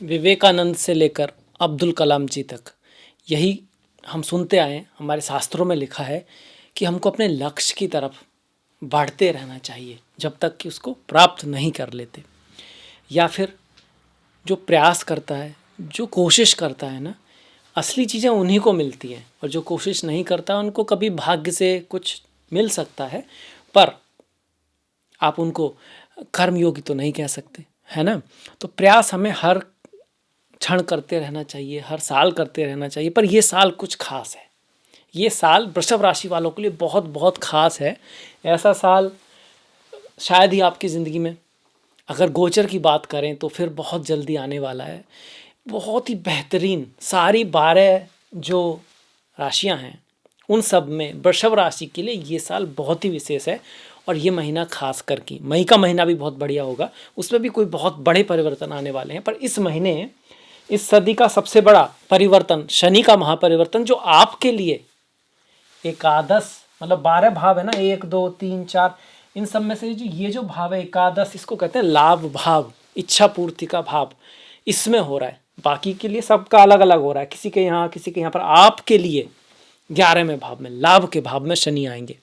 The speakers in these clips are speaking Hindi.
विवेकानंद से लेकर अब्दुल कलाम जी तक यही हम सुनते आए हैं। हमारे शास्त्रों में लिखा है कि हमको अपने लक्ष्य की तरफ बढ़ते रहना चाहिए जब तक कि उसको प्राप्त नहीं कर लेते। या फिर जो प्रयास करता है, जो कोशिश करता है ना, असली चीज़ें उन्हीं को मिलती हैं, और जो कोशिश नहीं करता उनको कभी भाग्य से कुछ मिल सकता है, पर आप उनको कर्मयोगी तो नहीं कह सकते, है ना। तो प्रयास हमें हर क्षण करते रहना चाहिए, हर साल करते रहना चाहिए। पर ये साल कुछ खास है। ये साल वृषभ राशि वालों के लिए बहुत बहुत खास है। ऐसा साल शायद ही आपकी ज़िंदगी में, अगर गोचर की बात करें तो फिर बहुत जल्दी आने वाला है। बहुत ही बेहतरीन सारी 12 जो राशियां हैं उन सब में वृषभ राशि के लिए ये साल बहुत ही विशेष है। और ये महीना खास कर की मई का महीना भी बहुत बढ़िया होगा, उसमें भी कोई बहुत बड़े परिवर्तन आने वाले हैं। पर इस महीने, इस सदी का सबसे बड़ा परिवर्तन, शनि का महापरिवर्तन, जो आपके लिए एकादश, मतलब 12 भाव है ना, 1 2 3 4, इन सब में से जो ये जो भाव है एकादश, इसको कहते हैं लाभ भाव, इच्छा पूर्ति का भाव, इसमें हो रहा है। बाकी के लिए सबका अलग अलग हो रहा है, किसी के यहाँ किसी के यहाँ, पर आपके लिए 11वें भाव में, लाभ के भाव में शनि आएंगे।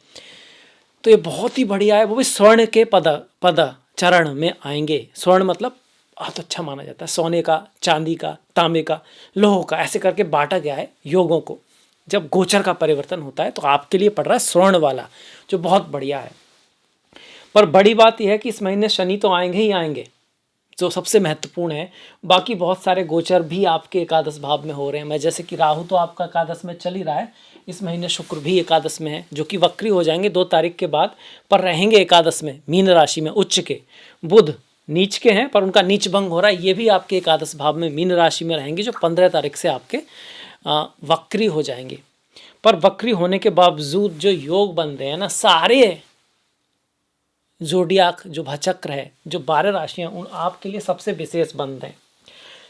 तो ये बहुत ही बढ़िया है। वो भी स्वर्ण के पद चरण में आएंगे। स्वर्ण मतलब बहुत अच्छा माना जाता है, सोने का, चांदी का, तांबे का, लोह का, ऐसे करके बांटा गया है योगों को। जब गोचर का परिवर्तन होता है तो आपके लिए पड़ रहा है स्वर्ण वाला, जो बहुत बढ़िया है। पर बड़ी बात यह है कि इस महीने शनि तो आएंगे ही आएंगे, जो सबसे महत्वपूर्ण है। बाकी बहुत सारे गोचर भी आपके एकादश भाव में हो रहे हैं। मैं जैसे कि राहु तो आपका एकादश में चल ही रहा है, इस महीने शुक्र भी एकादश में है, जो कि वक्री हो जाएंगे 2 तारीख के बाद, पर रहेंगे एकादश में, मीन राशि में उच्च के। बुध नीच के हैं पर उनका नीच भंग हो रहा है, ये भी आपके एकादश भाव में मीन राशि में रहेंगे, जो 15 तारीख से आपके वक्री हो जाएंगे। पर वक्री होने के बावजूद जो योग बन रहे हैं ना, सारे जोडियाक जो भचक्र है, जो 12 राशियां, उन आपके लिए सबसे विशेष बन रहे हैं।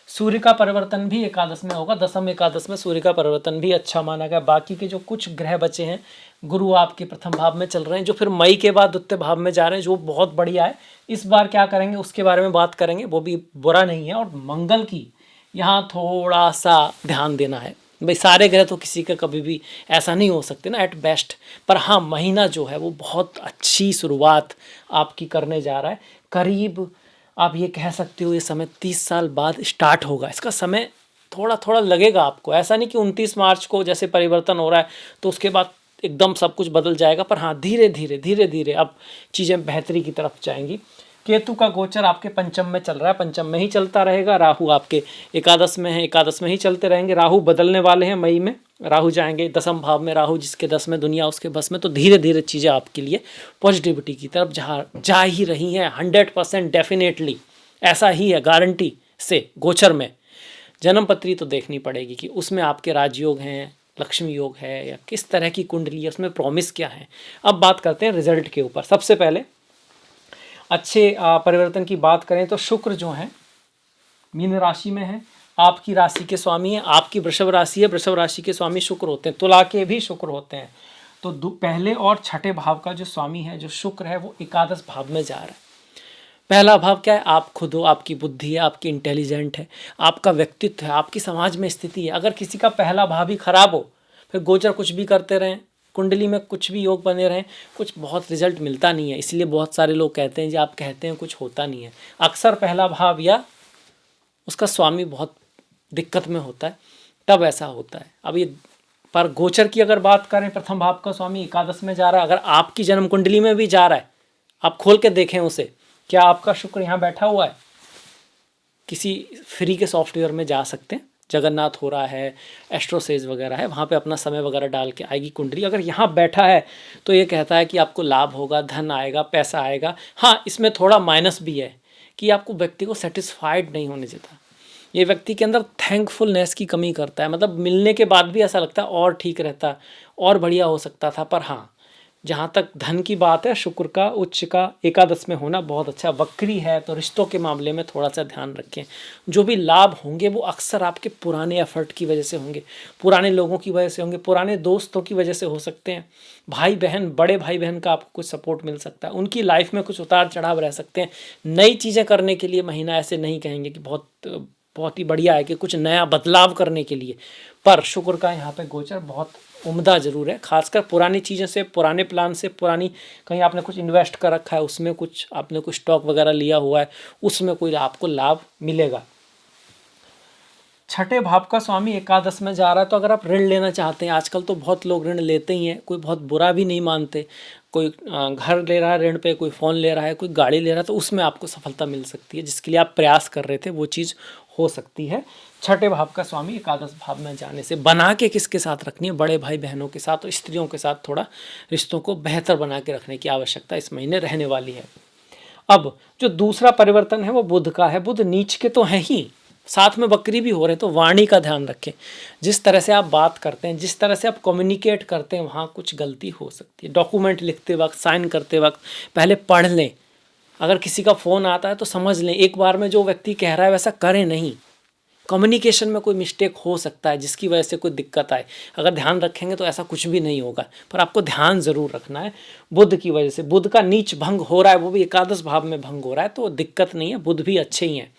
सूर्य का परिवर्तन भी एकादश में होगा, दशम एकादश में सूर्य का परिवर्तन भी अच्छा माना गया। बाकी के जो कुछ ग्रह बचे हैं, गुरु आपके प्रथम भाव में चल रहे हैं, जो फिर मई के बाद द्वितीय भाव में जा रहे हैं, जो बहुत बढ़िया है। इस बार क्या करेंगे उसके बारे में बात करेंगे, वो भी बुरा नहीं है। और मंगल की यहाँ थोड़ा सा ध्यान देना है। भाई सारे ग्रह तो किसी का कभी भी ऐसा नहीं हो सकते ना, एट बेस्ट। पर हाँ, महीना जो है वो बहुत अच्छी शुरुआत आपकी करने जा रहा है। करीब आप ये कह सकते हो ये समय 30 साल बाद स्टार्ट होगा। इसका समय थोड़ा थोड़ा लगेगा आपको, ऐसा नहीं कि 29 मार्च को जैसे परिवर्तन हो रहा है तो उसके बाद एकदम सब कुछ बदल जाएगा। पर हाँ, धीरे धीरे अब चीज़ें बेहतरी की तरफ जाएंगी। केतु का गोचर आपके पंचम में चल रहा है, पंचम में ही चलता रहेगा। राहु आपके एकादश में है, एकादश में ही चलते रहेंगे। राहु बदलने वाले हैं मई में, राहु जाएंगे दसम भाव में। राहु जिसके 10 में, दुनिया उसके बस में। तो धीरे धीरे चीज़ें आपके लिए पॉजिटिविटी की तरफ जा ही रही हैं। 100% डेफिनेटली ऐसा ही है, गारंटी से। गोचर में जन्म पत्री तो देखनी पड़ेगी कि उसमें आपके राजयोग हैं, लक्ष्मी योग है, या किस तरह की कुंडली है, उसमें प्रॉमिस क्या है। अब बात करते हैं रिजल्ट के ऊपर। सबसे पहले अच्छे परिवर्तन की बात करें तो शुक्र जो है मीन राशि में है, आपकी राशि के स्वामी है। आपकी वृषभ राशि है, वृषभ राशि के स्वामी शुक्र होते हैं, तुला के भी शुक्र होते हैं। तो पहले और छठे भाव का जो स्वामी है, जो शुक्र है, वो एकादश भाव में जा रहा है। पहला भाव क्या है? आप खुद हो, आपकी बुद्धि है, आपकी इंटेलिजेंट है, आपका व्यक्तित्व है, आपकी समाज में स्थिति है। अगर किसी का पहला भाव ही खराब हो, फिर गोचर कुछ भी करते रहें, कुंडली में कुछ भी योग बने रहें, कुछ बहुत रिजल्ट मिलता नहीं है। इसलिए बहुत सारे लोग कहते हैं जी आप कहते हैं कुछ होता नहीं है। अक्सर पहला भाव या उसका स्वामी बहुत दिक्कत में होता है, तब ऐसा होता है। अब ये पर गोचर की अगर बात करें, प्रथम भाव का स्वामी एकादश में जा रहा है, अगर आपकी जन्म कुंडली में भी जा रहा है, आप खोल के देखें उसे, क्या आपका शुक्र यहाँ बैठा हुआ है? किसी फ्री के सॉफ्टवेयर में जा सकते हैं, जगन्नाथ हो रहा है, एस्ट्रोसेज वगैरह है, वहाँ पे अपना समय वगैरह डाल के आएगी कुंडली। अगर यहाँ बैठा है तो ये कहता है कि आपको लाभ होगा, धन आएगा, पैसा आएगा। हाँ, इसमें थोड़ा माइनस भी है कि आपको व्यक्ति को सेटिस्फाइड नहीं होने देता। ये व्यक्ति के अंदर थैंकफुलनेस की कमी करता है, मतलब मिलने के बाद भी ऐसा लगता है और ठीक रहता, और बढ़िया हो सकता था। पर हाँ, जहाँ तक धन की बात है, शुक्र का उच्च का एकादश में होना बहुत अच्छा। वक्री है तो रिश्तों के मामले में थोड़ा सा ध्यान रखें। जो भी लाभ होंगे वो अक्सर आपके पुराने एफर्ट की वजह से होंगे, पुराने लोगों की वजह से होंगे, पुराने दोस्तों की वजह से हो सकते हैं। भाई बहन, बड़े भाई बहन का आपको कुछ सपोर्ट मिल सकता है, उनकी लाइफ में कुछ उतार चढ़ाव रह सकते हैं। नई चीज़ें करने के लिए महीना ऐसे नहीं कहेंगे कि बहुत बहुत ही बढ़िया है कि कुछ नया बदलाव करने के लिए। पर शुक्र का यहाँ पे गोचर बहुत उम्दा जरूर है, खासकर पुरानी चीज़ों से, पुराने प्लान से, पुरानी कहीं आपने कुछ इन्वेस्ट कर रखा है उसमें, कुछ आपने कुछ स्टॉक वगैरह लिया हुआ है उसमें कोई आपको लाभ मिलेगा। छठे भाव का स्वामी एकादश में जा रहा है, तो अगर आप ऋण लेना चाहते हैं, आजकल तो बहुत लोग ऋण लेते ही हैं, कोई बहुत बुरा भी नहीं मानते, कोई घर ले रहा है ऋण पे, कोई फ़ोन ले रहा है, कोई गाड़ी ले रहा है, तो उसमें आपको सफलता मिल सकती है, जिसके लिए आप प्रयास कर रहे थे वो चीज़ हो सकती है। छठे भाव का स्वामी एकादश भाव में जाने से बना के किसके साथ रखनी है, बड़े भाई बहनों के साथ और स्त्रियों के साथ थोड़ा रिश्तों को बेहतर बना के रखने की आवश्यकता इस महीने रहने वाली है। अब जो दूसरा परिवर्तन है वो बुध का है। बुध नीच के तो हैं ही, साथ में वक्री भी हो रहे हैं, तो वाणी का ध्यान रखें। जिस तरह से आप बात करते हैं, जिस तरह से आप कम्युनिकेट करते हैं, वहाँ कुछ गलती हो सकती है। डॉक्यूमेंट लिखते वक्त, साइन करते वक्त पहले पढ़ लें। अगर किसी का फ़ोन आता है तो समझ लें, एक बार में जो व्यक्ति कह रहा है वैसा करें नहीं। कम्युनिकेशन में कोई मिस्टेक हो सकता है जिसकी वजह से कोई दिक्कत आए, अगर ध्यान रखेंगे तो ऐसा कुछ भी नहीं होगा, पर आपको ध्यान ज़रूर रखना है। बुध की वजह से, बुध का नीच भंग हो रहा है, वो भी एकादश भाव में भंग हो रहा है, तो दिक्कत नहीं है, बुध भी अच्छे ही हैं।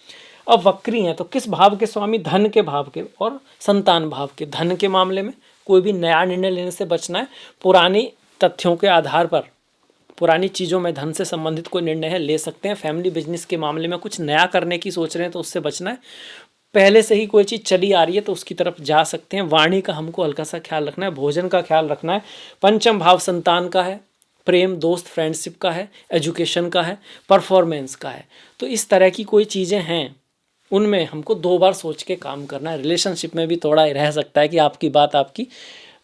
अब वक्री हैं तो किस भाव के स्वामी, धन के भाव के और संतान भाव के। धन के मामले में कोई भी नया निर्णय लेने से बचना है। पुरानी तथ्यों के आधार पर, पुरानी चीज़ों में धन से संबंधित कोई निर्णय है ले सकते हैं। फैमिली बिजनेस के मामले में कुछ नया करने की सोच रहे हैं तो उससे बचना है। पहले से ही कोई चीज़ चली आ रही है तो उसकी तरफ जा सकते हैं। वाणी का हमको हल्का सा ख्याल रखना है, भोजन का ख्याल रखना है। पंचम भाव संतान का है, प्रेम, दोस्त, फ्रेंडशिप का है, एजुकेशन का है, परफॉर्मेंस का है। तो इस तरह की कोई चीज़ें हैं, उनमें हमको 2 बार सोच के काम करना है। रिलेशनशिप में भी थोड़ा रह सकता है कि आपकी बात आपकी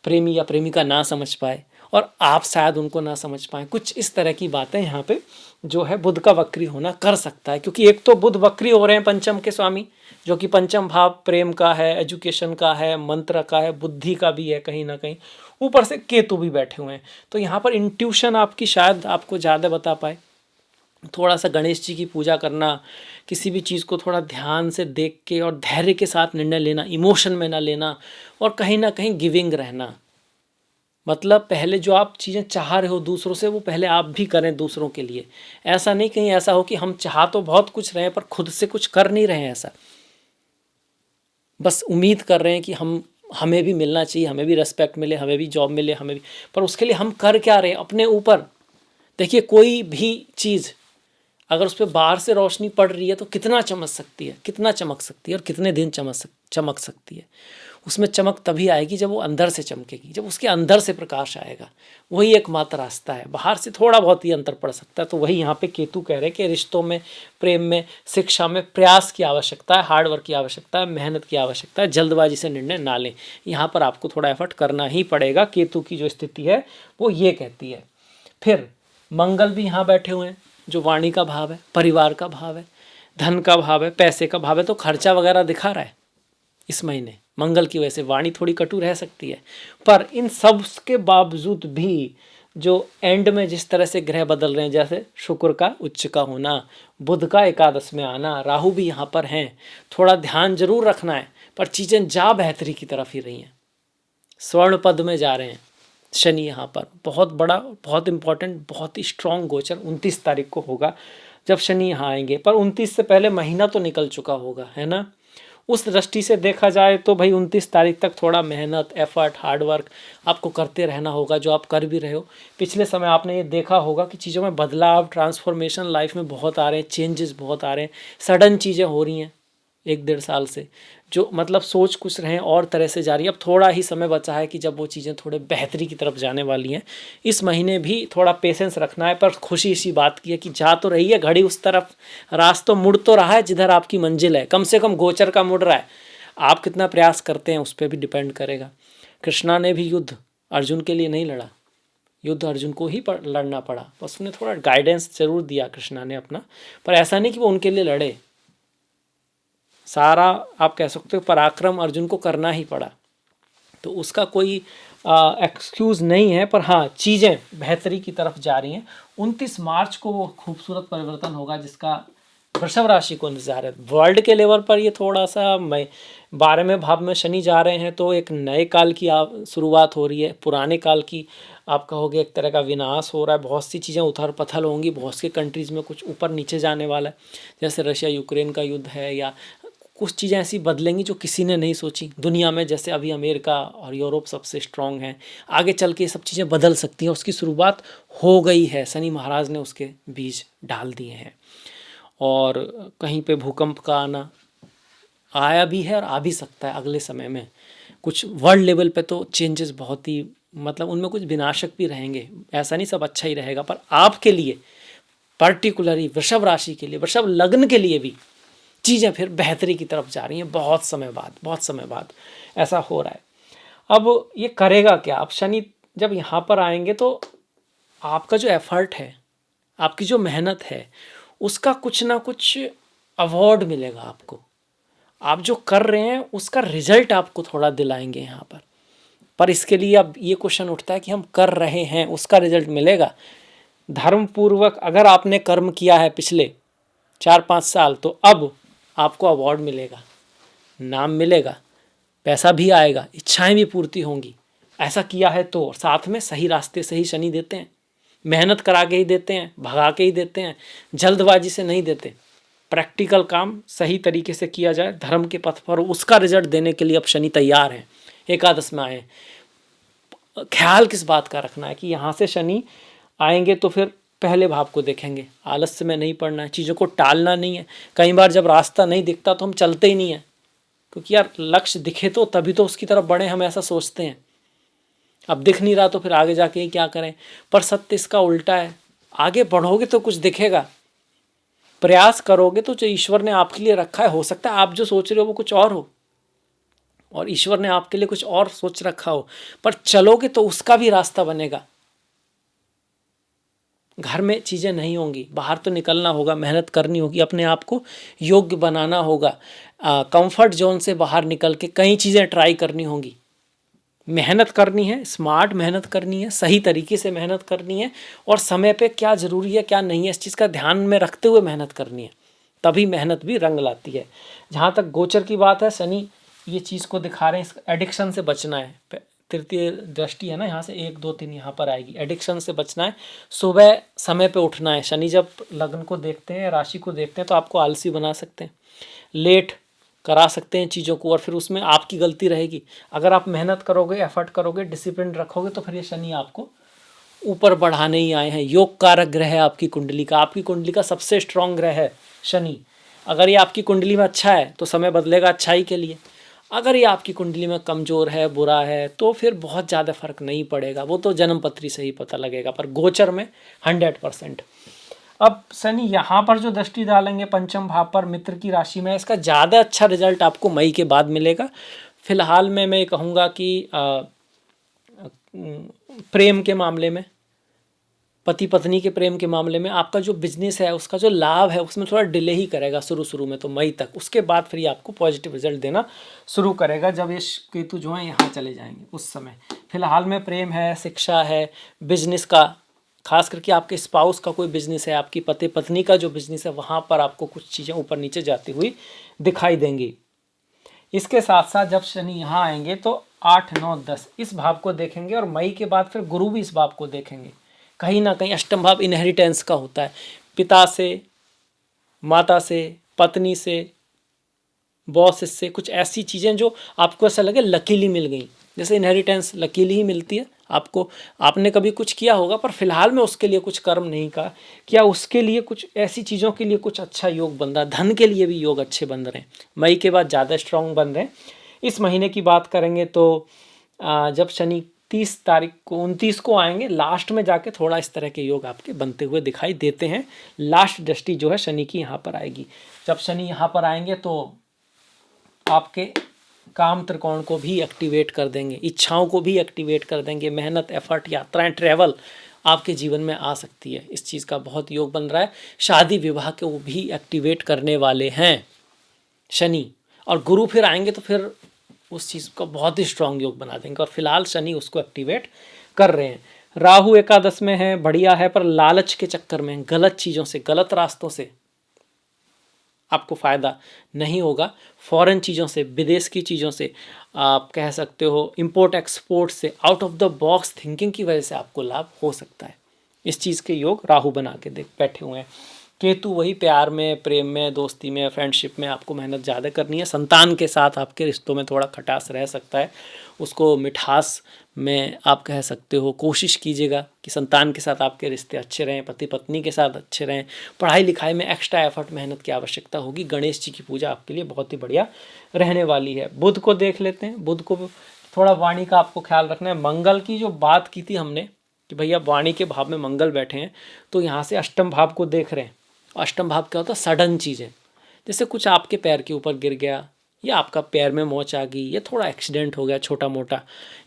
प्रेमी या प्रेमिका ना समझ पाए और आप शायद उनको ना समझ पाएँ। कुछ इस तरह की बातें यहाँ पे जो है बुध का वक्री होना कर सकता है, क्योंकि एक तो बुध वक्री हो रहे हैं पंचम के स्वामी, जो कि पंचम भाव प्रेम का है, एजुकेशन का है, मंत्र का है, बुद्धि का भी है कहीं ना कहीं, ऊपर से केतु भी बैठे हुए हैं। तो यहाँ पर इंट्यूशन आपकी शायद आपको ज़्यादा बता पाए। थोड़ा सा गणेश जी की पूजा करना, किसी भी चीज़ को थोड़ा ध्यान से देख के और धैर्य के साथ निर्णय लेना, इमोशन में ना लेना, और कहीं ना कहीं गिविंग रहना। मतलब पहले जो आप चीज़ें चाह रहे हो दूसरों से, वो पहले आप भी करें दूसरों के लिए। ऐसा नहीं कहीं ऐसा हो कि हम चाह तो बहुत कुछ रहे हैं पर खुद से कुछ कर नहीं रहे हैं, ऐसा बस उम्मीद कर रहे हैं कि हमें भी मिलना चाहिए, हमें भी रेस्पेक्ट मिले, हमें भी जॉब मिले, हमें भी, पर उसके लिए हम कर क्या रहे हैं अपने ऊपर। देखिए कोई भी चीज़ अगर उस पर बाहर से रोशनी पड़ रही है तो कितना चमक सकती है, कितना चमक सकती है और कितने दिन चमक सकती है। उसमें चमक तभी आएगी जब वो अंदर से चमकेगी, जब उसके अंदर से प्रकाश आएगा। वही एकमात्र रास्ता है, बाहर से थोड़ा बहुत ही अंतर पड़ सकता है। तो वही यहाँ पे केतु कह रहे हैं कि रिश्तों में, प्रेम में, शिक्षा में प्रयास की आवश्यकता है, हार्डवर्क की आवश्यकता है, मेहनत की आवश्यकता है। जल्दबाजी से निर्णय ना लें, यहाँ पर आपको थोड़ा एफर्ट करना ही पड़ेगा। केतु की जो स्थिति है वो ये कहती है। फिर मंगल भी यहाँ बैठे हुए हैं, जो वाणी का भाव है, परिवार का भाव है, धन का भाव है, पैसे का भाव है, तो खर्चा वगैरह दिखा रहा है इस महीने। मंगल की वजह से वाणी थोड़ी कटु रह सकती है, पर इन सब के बावजूद भी जो एंड में जिस तरह से ग्रह बदल रहे हैं, जैसे शुक्र का उच्च का होना, बुध का एकादश में आना, राहु भी यहाँ पर हैं, थोड़ा ध्यान जरूर रखना है, पर चीज़ें जा बेहतरी की तरफ ही रही हैं। स्वर्ण पद में जा रहे हैं शनि, यहाँ पर बहुत बड़ा, बहुत इंपॉर्टेंट, बहुत ही स्ट्रॉन्ग गोचर 29 तारीख को होगा जब शनि यहाँ आएंगे। पर 29 से पहले महीना तो निकल चुका होगा, है ना। उस दृष्टि से देखा जाए तो भाई 29 तारीख तक थोड़ा मेहनत, एफर्ट, हार्डवर्क आपको करते रहना होगा, जो आप कर भी रहे हो। पिछले समय आपने ये देखा होगा कि चीज़ों में बदलाव, ट्रांसफॉर्मेशन लाइफ में बहुत आ रहे हैं, चेंजेस बहुत आ रहे हैं, सडन चीज़ें हो रही हैं 1-1.5 साल से, जो मतलब सोच कुछ रहे और तरह से जा रही है। अब थोड़ा ही समय बचा है कि जब वो चीज़ें थोड़े बेहतरी की तरफ जाने वाली हैं। इस महीने भी थोड़ा पेशेंस रखना है, पर खुशी इसी बात की है कि जा तो रही है घड़ी उस तरफ, रास्ता मुड़ तो रहा है जिधर आपकी मंजिल है, कम से कम गोचर का मुड़ रहा है। आप कितना प्रयास करते हैं उस पर भी डिपेंड करेगा। कृष्णा ने भी युद्ध अर्जुन के लिए नहीं लड़ा, युद्ध अर्जुन को ही लड़ना पड़ा, बस उन्हें थोड़ा गाइडेंस जरूर दिया कृष्णा ने अपना, पर ऐसा नहीं कि वो उनके लिए लड़े। सारा आप कह सकते हो पराक्रम अर्जुन को करना ही पड़ा, तो उसका कोई एक्सक्यूज़ नहीं है। पर हाँ, चीज़ें बेहतरी की तरफ जा रही हैं। 29 मार्च को वो खूबसूरत परिवर्तन होगा जिसका वृषभ राशि को इंतजार है। वर्ल्ड के लेवल पर ये थोड़ा सा 12वें भाव में शनि जा रहे हैं, तो एक नए काल की शुरुआत हो रही है। पुराने काल की आप कहोगे एक तरह का विनाश हो रहा है, बहुत सी चीज़ें उथल पथल होंगी, बहुत सी कंट्रीज़ में कुछ ऊपर नीचे जाने वाला है, जैसे रशिया यूक्रेन का युद्ध है, या कुछ चीज़ें ऐसी बदलेंगी जो किसी ने नहीं सोची दुनिया में। जैसे अभी अमेरिका और यूरोप सबसे स्ट्रांग हैं, आगे चल के ये सब चीज़ें बदल सकती हैं, उसकी शुरुआत हो गई है। शनि महाराज ने उसके बीज डाल दिए हैं। और कहीं पे भूकंप का आना आया भी है और आ भी सकता है अगले समय में। कुछ वर्ल्ड लेवल पे तो चेंजेस बहुत ही, मतलब उनमें कुछ विनाशक भी रहेंगे, ऐसा नहीं सब अच्छा ही रहेगा। पर आपके लिए पर्टिकुलरली वृषभ राशि के लिए, वृषभ लग्न के लिए भी चीज़ें फिर बेहतरी की तरफ जा रही हैं। बहुत समय बाद ऐसा हो रहा है। अब ये करेगा क्या? अब शनि जब यहाँ पर आएंगे तो आपका जो एफर्ट है, आपकी जो मेहनत है, उसका कुछ ना कुछ अवार्ड मिलेगा आपको। आप जो कर रहे हैं उसका रिजल्ट आपको थोड़ा दिलाएंगे यहाँ पर इसके लिए अब ये क्वेश्चन उठता है कि हम कर रहे हैं, उसका रिजल्ट मिलेगा। धर्म पूर्वक अगर आपने कर्म किया है पिछले 4-5 साल, तो अब आपको अवार्ड मिलेगा, नाम मिलेगा, पैसा भी आएगा, इच्छाएं भी पूर्ति होंगी। ऐसा किया है तो साथ में सही रास्ते से ही शनि देते हैं, मेहनत करा के ही देते हैं, भगा के ही देते हैं, जल्दबाजी से नहीं देते। प्रैक्टिकल काम सही तरीके से किया जाए धर्म के पथ पर, उसका रिजल्ट देने के लिए अब शनि तैयार हैं। एकादश में आए, ख्याल किस बात का रखना है कि यहाँ से शनि आएंगे तो फिर पहले भाव को देखेंगे। आलस्य में नहीं पड़ना है, चीज़ों को टालना नहीं है। कई बार जब रास्ता नहीं दिखता तो हम चलते ही नहीं है, क्योंकि यार लक्ष्य दिखे तो तभी तो उसकी तरफ बढ़े, हम ऐसा सोचते हैं। अब दिख नहीं रहा तो फिर आगे जाके ही क्या करें। पर सत्य इसका उल्टा है, आगे बढ़ोगे तो कुछ दिखेगा, प्रयास करोगे तो जो ईश्वर ने आपके लिए रखा है, हो सकता है आप जो सोच रहे हो वो कुछ और हो और ईश्वर ने आपके लिए कुछ और सोच रखा हो, पर चलोगे तो उसका भी रास्ता बनेगा। घर में चीज़ें नहीं होंगी, बाहर तो निकलना होगा, मेहनत करनी होगी, अपने आप को योग्य बनाना होगा, कंफर्ट जोन से बाहर निकल के कई चीज़ें ट्राई करनी होंगी। मेहनत करनी है, स्मार्ट मेहनत करनी है, सही तरीके से मेहनत करनी है, और समय पे क्या ज़रूरी है क्या नहीं है इस चीज़ का ध्यान में रखते हुए मेहनत करनी है, तभी मेहनत भी रंग लाती है। जहाँ तक गोचर की बात है, शनि ये चीज़ को दिखा रहे हैं, इस एडिक्शन से बचना है। तृतीय दृष्टि है ना, यहाँ से 1 2 3 यहाँ पर आएगी। एडिक्शन से बचना है, सुबह समय पे उठना है। शनि जब लग्न को देखते हैं, राशि को देखते हैं, तो आपको आलसी बना सकते हैं, लेट करा सकते हैं चीज़ों को, और फिर उसमें आपकी गलती रहेगी। अगर आप मेहनत करोगे, एफर्ट करोगे, डिसिप्लिन रखोगे, तो फिर ये शनि आपको ऊपर बढ़ाने ही आए हैं। योग कारक ग्रह है आपकी कुंडली का, आपकी कुंडली का सबसे स्ट्रांग ग्रह है शनि। अगर ये आपकी कुंडली में अच्छा है तो समय बदलेगा अच्छाई के लिए, अगर ये आपकी कुंडली में कमज़ोर है, बुरा है, तो फिर बहुत ज़्यादा फर्क नहीं पड़ेगा, वो तो जन्मपत्री से ही पता लगेगा। पर गोचर में 100%। अब शनि यहाँ पर जो दृष्टि डालेंगे पंचम भाव पर, मित्र की राशि में, इसका ज़्यादा अच्छा रिजल्ट आपको मई के बाद मिलेगा। फिलहाल में मैं कहूँगा कि प्रेम के मामले में, पति पत्नी के प्रेम के मामले में, आपका जो बिजनेस है उसका जो लाभ है उसमें थोड़ा डिले ही करेगा शुरू में, तो मई तक। उसके बाद फिर ये आपको पॉजिटिव रिजल्ट देना शुरू करेगा जब ये केतु जो है यहाँ चले जाएंगे उस समय। फिलहाल में प्रेम है, शिक्षा है, बिजनेस का, खास करके आपके स्पाउस का कोई बिजनेस है, आपकी पति पत्नी का जो बिजनेस है, वहाँ पर आपको कुछ चीज़ें ऊपर नीचे जाती हुई दिखाई देंगी। इसके साथ साथ जब शनि यहाँ आएंगे तो 8 9 10 इस भाव को देखेंगे, और मई के बाद फिर गुरु भी इस भाव को देखेंगे। कहीं ना कहीं अष्टम भाव इनहेरिटेंस का होता है, पिता से, माता से, पत्नी से, बॉस से, कुछ ऐसी चीज़ें जो आपको ऐसा लगे लकीली मिल गई। जैसे इनहेरिटेंस लकीली ही मिलती है आपको, आपने कभी कुछ किया होगा पर फिलहाल में उसके लिए कुछ कर्म नहीं किया, उसके लिए कुछ ऐसी चीज़ों के लिए कुछ अच्छा योग बन रहा है। धन के लिए भी योग अच्छे बन रहे हैं, मई के बाद ज़्यादा स्ट्रांग बन रहे हैं। इस महीने की बात करेंगे तो जब शनि 30 तारीख को 29 को आएंगे, लास्ट में जाके थोड़ा इस तरह के योग आपके बनते हुए दिखाई देते हैं। लास्ट दृष्टि जो है शनि की यहाँ पर आएगी। जब शनि यहाँ पर आएंगे तो आपके काम त्रिकोण को भी एक्टिवेट कर देंगे, इच्छाओं को भी एक्टिवेट कर देंगे। मेहनत, एफर्ट, यात्राएं, ट्रैवल आपके जीवन में आ सकती है, इस चीज़ का बहुत योग बन रहा है। शादी विवाह को भी एक्टिवेट करने वाले हैं शनि, और गुरु फिर आएंगे तो फिर उस चीज़ को बहुत ही स्ट्रांग योग बना देंगे, और फिलहाल शनि उसको एक्टिवेट कर रहे हैं। राहु एकादश में है, बढ़िया है, पर लालच के चक्कर में, गलत चीज़ों से, गलत रास्तों से आपको फ़ायदा नहीं होगा। फॉरेन चीज़ों से, विदेश की चीज़ों से, आप कह सकते हो इंपोर्ट एक्सपोर्ट से, out of the box thinking की वजह से आपको लाभ हो सकता है। इस चीज़ के योग राहु बना के देख बैठे हुए हैं। केतु वही प्यार में, प्रेम में, दोस्ती में, फ्रेंडशिप में आपको मेहनत ज़्यादा करनी है। संतान के साथ आपके रिश्तों में थोड़ा खटास रह सकता है, उसको मिठास में आप कह सकते हो। कोशिश कीजिएगा कि संतान के साथ आपके रिश्ते अच्छे रहें, पति पत्नी के साथ अच्छे रहें। पढ़ाई लिखाई में एक्स्ट्रा एफर्ट, मेहनत की आवश्यकता होगी। गणेश जी की पूजा आपके लिए बहुत ही बढ़िया रहने वाली है। बुध को देख लेते हैं। बुध को थोड़ा वाणी का आपको ख्याल रखना है। मंगल की जो बात की थी हमने कि भैया वाणी के भाव में मंगल बैठे हैं, तो यहाँ से अष्टम भाव को देख रहे हैं। अष्टम भाव क्या होता है? सडन चीज़ें, जैसे कुछ आपके पैर के ऊपर गिर गया, या आपका पैर में मोच आ गई, या थोड़ा एक्सीडेंट हो गया छोटा मोटा,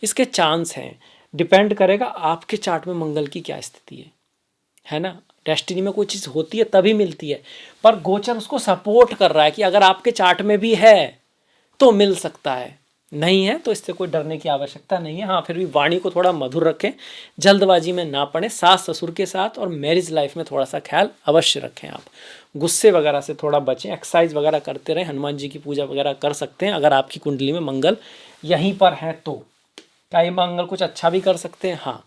इसके चांस हैं। डिपेंड करेगा आपके चार्ट में मंगल की क्या स्थिति है ना। डेस्टिनी में कोई चीज़ होती है तभी मिलती है, पर गोचर उसको सपोर्ट कर रहा है कि अगर आपके चार्ट में भी है तो मिल सकता है, नहीं है तो इससे कोई डरने की आवश्यकता नहीं है। हाँ, फिर भी वाणी को थोड़ा मधुर रखें, जल्दबाजी में ना पड़े। सास ससुर के साथ और मैरिज लाइफ में थोड़ा सा ख्याल अवश्य रखें। आप गुस्से वगैरह से थोड़ा बचें। एक्सरसाइज वगैरह करते रहें। हनुमान जी की पूजा वगैरह कर सकते हैं अगर आपकी कुंडली में मंगल यहीं पर है तो। क्या ये मंगल कुछ अच्छा भी कर सकते हैं? हाँ,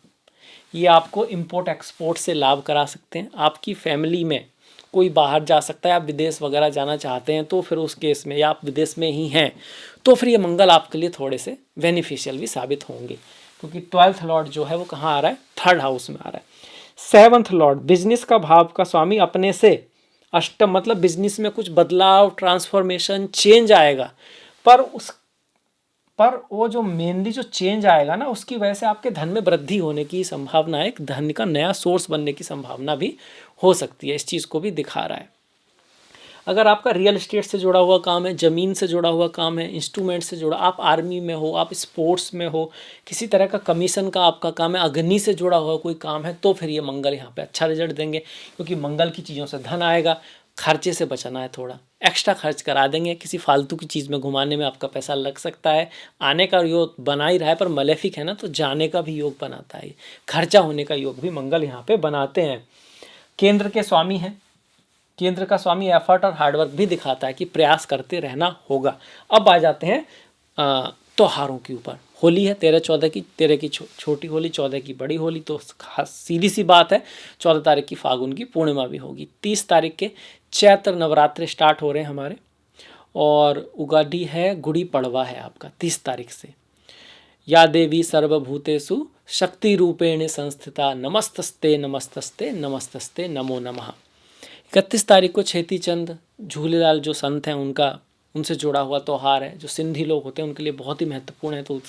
ये आपको इम्पोर्ट एक्सपोर्ट से लाभ करा सकते हैं। आपकी फैमिली में कोई बाहर जा सकता है, आप विदेश वगैरह जाना चाहते हैं तो फिर उस केस में, या आप विदेश में ही हैं तो फिर ये मंगल आपके लिए थोड़े से बेनिफिशियल भी साबित होंगे, क्योंकि 12th लॉर्ड जो है वो कहाँ आ रहा है? 3rd हाउस में आ रहा है। 7th लॉर्ड बिजनेस का भाव का स्वामी अपने से अष्टम, मतलब बिजनेस में कुछ बदलाव, ट्रांसफॉर्मेशन, चेंज आएगा। पर वो जो मेनली जो चेंज आएगा ना, उसकी वजह से आपके धन में वृद्धि होने की संभावना है। एक धन का नया सोर्स बनने की संभावना भी हो सकती है। इस चीज़ को भी दिखा रहा है। अगर आपका रियल एस्टेट से जुड़ा हुआ काम है, ज़मीन से जुड़ा हुआ काम है, इंस्ट्रूमेंट से जुड़ा, आप आर्मी में हो, आप स्पोर्ट्स में हो, किसी तरह का कमीशन का आपका काम है, अग्नि से जुड़ा हुआ कोई काम है, तो फिर ये मंगल यहाँ पे अच्छा रिजल्ट देंगे, क्योंकि मंगल की चीज़ों से धन आएगा। खर्चे से बचना है, थोड़ा एक्स्ट्रा खर्च करा देंगे, किसी फालतू की चीज़ में घुमाने में आपका पैसा लग सकता है। आने का योग बना ही रहा है, पर मलेफिक है ना, तो जाने का भी योग बनाता है। खर्चा होने का योग भी मंगल यहाँ पे बनाते हैं। केंद्र के स्वामी हैं। केंद्र का स्वामी एफर्ट और हार्डवर्क भी दिखाता है कि प्रयास करते रहना होगा। अब आ जाते हैं त्योहारों के ऊपर। होली है 13-14 की, 13 की छोटी होली, 14 की बड़ी होली, तो खास सीधी सी बात है। 14 तारीख की फागुन की पूर्णिमा भी होगी। 30 तारीख के चैत्र नवरात्रि स्टार्ट हो रहे हैं हमारे, और उगाड़ी है, गुड़ी पड़वा है आपका 30 तारीख से। या देवी सर्वभूतेषु शक्ति रूपेण संस्थिता, नमस्तस्ते नमस्तस्ते नमस्तस्ते नमो नमः। 31 तारीख को छेती चंद झूलेलाल जो संत हैं उनसे जुड़ा हुआ त्यौहार है। जो सिंधी लोग होते हैं उनके लिए बहुत ही महत्वपूर्ण है, तो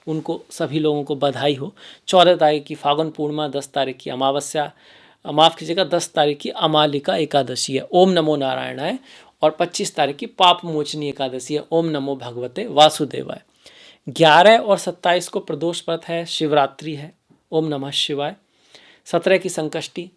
उनको सभी लोगों को बधाई हो। 14 तारीख की फागुन पूर्णिमा, 10 तारीख की अमावस्या, माफ़ कीजिएगा 10 तारीख की अमालिका एकादशी है, ओम नमो नारायणाय, और 25 तारीख की पाप मोचनी एकादशी है, ओम नमो भगवते वासुदेवाय। 11 और 27 को प्रदोष व्रत है, शिवरात्रि है, ओम नमः शिवाय। 17 की संकष्टी,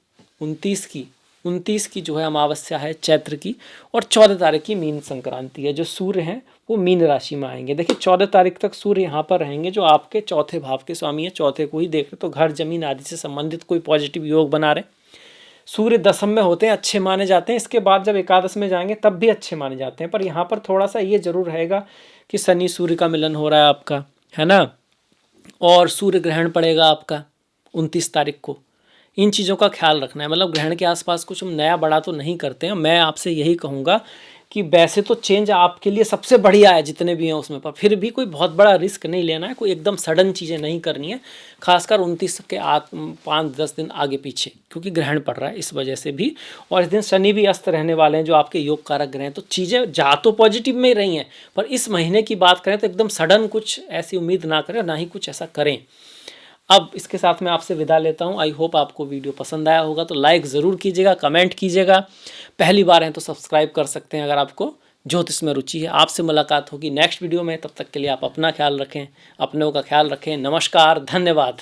29 की जो है अमावस्या है चैत्र की, और 14 तारीख की मीन संक्रांति है। जो सूर्य हैं वो मीन राशि में आएंगे। देखिए 14 तारीख तक सूर्य यहाँ पर रहेंगे, जो आपके चौथे भाव के स्वामी है। चौथे को ही देख रहे तो घर जमीन आदि से संबंधित कोई पॉजिटिव योग बना रहे। सूर्य दशम में होते हैं, अच्छे माने जाते हैं। इसके बाद जब एकादश में जाएंगे तब भी अच्छे माने जाते हैं, पर यहाँ पर थोड़ा सा ये जरूर रहेगा कि शनि सूर्य का मिलन हो रहा है आपका, है ना, और सूर्य ग्रहण पड़ेगा आपका 29 तारीख को। इन चीज़ों का ख्याल रखना है। मतलब ग्रहण के आसपास कुछ हम नया बड़ा तो नहीं करते हैं। मैं आपसे यही कहूँगा कि वैसे तो चेंज आपके लिए सबसे बढ़िया है जितने भी हैं उसमें, पर फिर भी कोई बहुत बड़ा रिस्क नहीं लेना है, कोई एकदम सडन चीज़ें नहीं करनी है, खासकर 29 के 5-10 दिन आगे पीछे, क्योंकि ग्रहण पड़ रहा है इस वजह से भी। और इस दिन शनि भी अस्त रहने वाले हैं, जो आपके योग कारक ग्रह हैं। तो चीज़ें जा तो पॉजिटिव में ही रही हैं, पर इस महीने की बात करें तो एकदम सडन कुछ ऐसी उम्मीद ना करें, ना ही कुछ ऐसा करें। अब इसके साथ मैं आपसे विदा लेता हूं। आई होप आपको वीडियो पसंद आया होगा, तो लाइक ज़रूर कीजिएगा, कमेंट कीजिएगा। पहली बार हैं तो सब्सक्राइब कर सकते हैं अगर आपको ज्योतिष में रुचि है। आपसे मुलाकात होगी नेक्स्ट वीडियो में, तब तक के लिए आप अपना ख्याल रखें, अपनों का ख्याल रखें। नमस्कार, धन्यवाद।